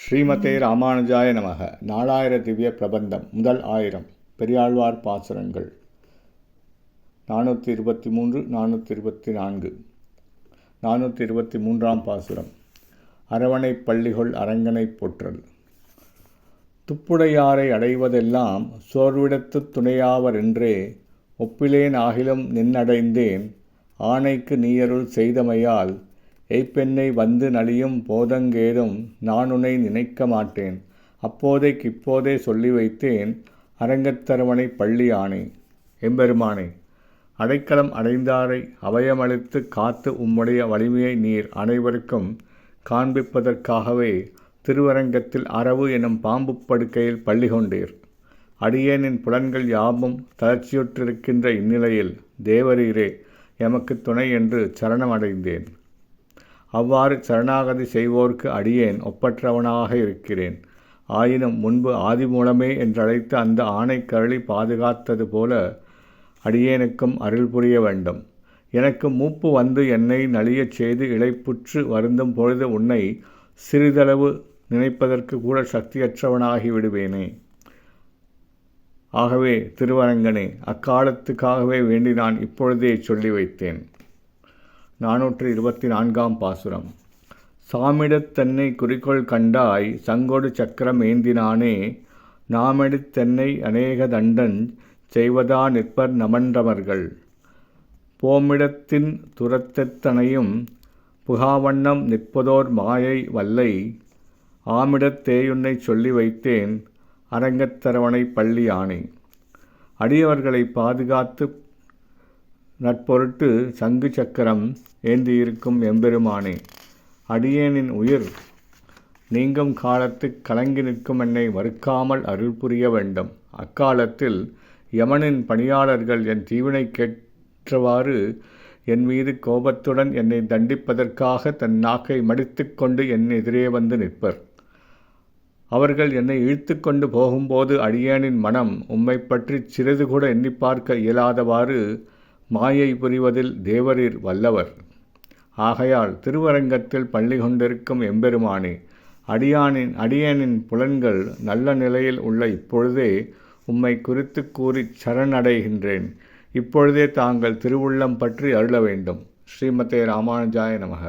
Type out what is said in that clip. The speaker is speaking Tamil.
ஸ்ரீமதே ராமானுஜாய நமக. நாலாயிர திவ்ய பிரபந்தம் முதல் 1000 பெரியாழ்வார் பாசுரங்கள் 423 424. 423ஆம் பாசுரம். அரவணை பள்ளிகொள் அரங்கனை போற்றல். துப்புடையாரை அடைவதெல்லாம் சோர்விடத்து துணையாவரென்றே ஒப்பிலேன் ஆகிலும் நின்னடைந்தேன் ஆணைக்கு நீயருள் செய்தமையால் எய்ப்பெண்ணை வந்து நலியும் போதங்கேதும் நானுனை நினைக்க மாட்டேன் அப்போதைக்கிப்போதே சொல்லி வைத்தேன் அரங்கத்தரவணை பள்ளி ஆணை. எம்பெருமானே, அடைக்கலம் அடைந்தாரை அபயமளித்து காத்து உம்முடைய வலிமையை நீர் அனைவருக்கும் காண்பிப்பதற்காகவே திருவரங்கத்தில் அரவு எனும் பாம்பு படுக்கையில் பள்ளி கொண்டீர். அடியேனின் புலன்கள் யாவும் தளர்ச்சியுற்றிருக்கின்ற இந்நிலையில் தேவரீரே எமக்கு துணை என்று சரணம் அடைந்தேன். அவ்வாறு சரணாகதி செய்வோர்க்கு அடியேன் ஒப்பற்றவனாக இருக்கிறேன். ஆயினும் முன்பு ஆதிமூலமே என்றழைத்து அந்த ஆணை கருளி பாதுகாத்தது போல அடியேனுக்கும் அருள் புரிய வேண்டும். எனக்கு மூப்பு வந்து என்னை நலியச் செய்து இளைப்புற்று வருந்தும் பொழுது உன்னை சிறிதளவு நினைப்பதற்கு கூட சக்தியற்றவனாகி விடுவேனே. ஆகவே திருவரங்கனே, அக்காலத்துக்காகவே வேண்டி நான் இப்பொழுதே சொல்லி வைத்தேன். 424ஆம் பாசுரம். சாமிடத்தென்னை குறிக்கோள் கண்டாய் சங்கொடு சக்கரம் ஏந்தினானே நாமெடுத்தென்னை அநேக தண்டன் செய்வதா நிற்பர் நமன்றவர்கள் போமிடத்தின் துரத்தெத்தனையும் புகாவண்ணம் நிற்பதோர் மாயை வல்லை ஆமிடத்தேயுன்னை சொல்லி வைத்தேன் அரங்கத்தரவணை பள்ளி ஆணை. அடியவர்களை பாதுகாத்து நட்பொருட்டு சங்கு சக்கரம் ஏந்தியிருக்கும் எம்பெருமானே, அடியேனின் உயிர் நீங்கும் காலத்து கலங்கி நிற்கும் என்னை மறுக்காமல் அருள் புரிய வேண்டும். அக்காலத்தில் யமனின் பணியாளர்கள் என் தீவினை கேற்றவாறு என் மீது கோபத்துடன் என்னை தண்டிப்பதற்காக தன் நாக்கை மடித்து கொண்டு என் எதிரே வந்து நிற்பர். அவர்கள் என்னை இழுத்து கொண்டு போகும்போது அடியேனின் மனம் உம்மை பற்றி சிறிது கூட எண்ணி பார்க்க இயலாதவாறு மாயை புரிவதில் தேவரீர் வல்லவர். ஆகையால் திருவரங்கத்தில் பள்ளி கொண்டிருக்கும் எம்பெருமானே, அடியேனின் புலன்கள் நல்ல நிலையில் உள்ள இப்பொழுதே உம்மை குறித்து கூறி சரணடைகின்றேன். இப்பொழுதே தாங்கள் திருவுள்ளம் பற்றி அருள வேண்டும். ஸ்ரீமதே ராமானுஜாய நமக.